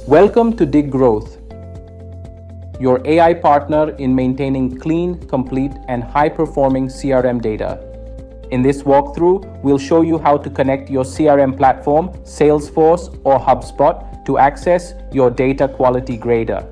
Welcome to DiGgrowth, your AI partner in maintaining clean, complete, and high-performing CRM data. In this walkthrough, we'll show you how to connect your CRM platform, Salesforce or HubSpot, to access your data quality grader.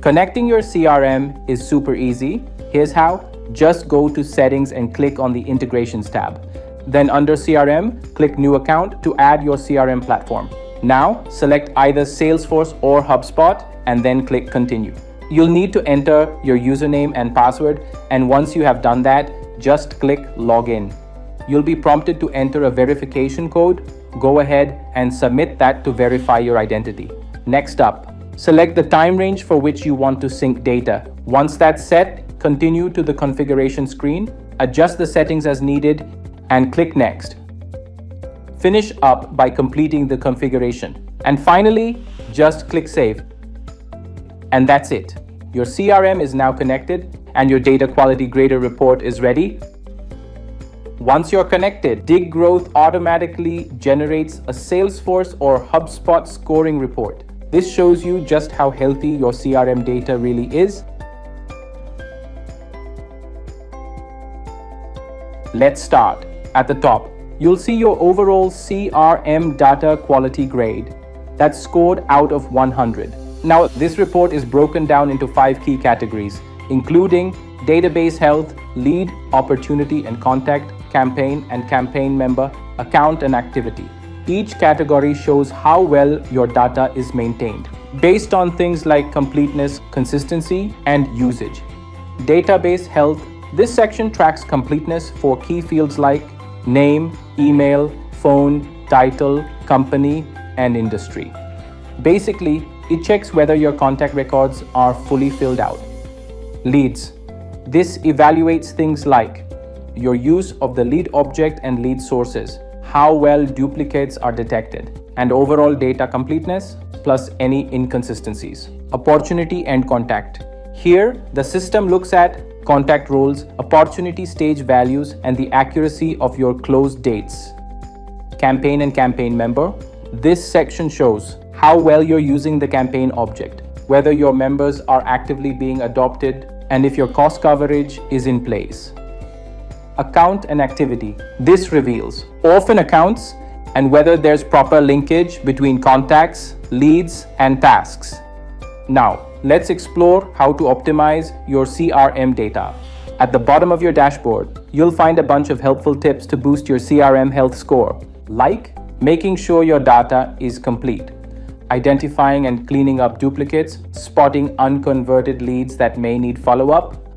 Connecting your CRM is super easy. Here's how. Just go to Settings and click on the Integrations tab. Then under CRM, click New Account to add your CRM platform. Now, select either Salesforce or HubSpot and then click Continue. You'll need to enter your username and password, and once you have done that, just click Login. You'll be prompted to enter a verification code. Go ahead and submit that to verify your identity. Next up, select the time range for which you want to sync data. Once that's set, continue to the configuration screen, adjust the settings as needed, and click Next. Finish up by completing the configuration. And finally, just click Save. And that's it. Your CRM is now connected and your data quality grader report is ready. Once you're connected, DiGGrowth automatically generates a Salesforce or HubSpot scoring report. This shows you just how healthy your CRM data really is. Let's start. At the top, you'll see your overall CRM data quality grade that's scored out of 100. Now, this report is broken down into 5 key categories, including database health, lead, opportunity and contact, campaign and campaign member, account and activity. Each category shows how well your data is maintained, based on things like completeness, consistency, and usage. Database health. This section tracks completeness for key fields like name, email, phone, title, company, and industry. Basically, it checks whether your contact records are fully filled out. Leads. This evaluates things like your use of the lead object and lead sources, how well duplicates are detected, and overall data completeness, plus any inconsistencies. Opportunity and contact. Here, the system looks at contact roles, opportunity stage values, and the accuracy of your close dates. Campaign and campaign member. This section shows how well you're using the campaign object, whether your members are actively being adopted, and if your cost coverage is in place. Account and activity. This reveals orphan accounts and whether there's proper linkage between contacts, leads, and tasks. Now, let's explore how to optimize your CRM data. At the bottom of your dashboard, you'll find a bunch of helpful tips to boost your CRM health score, like making sure your data is complete, identifying and cleaning up duplicates, spotting unconverted leads that may need follow-up,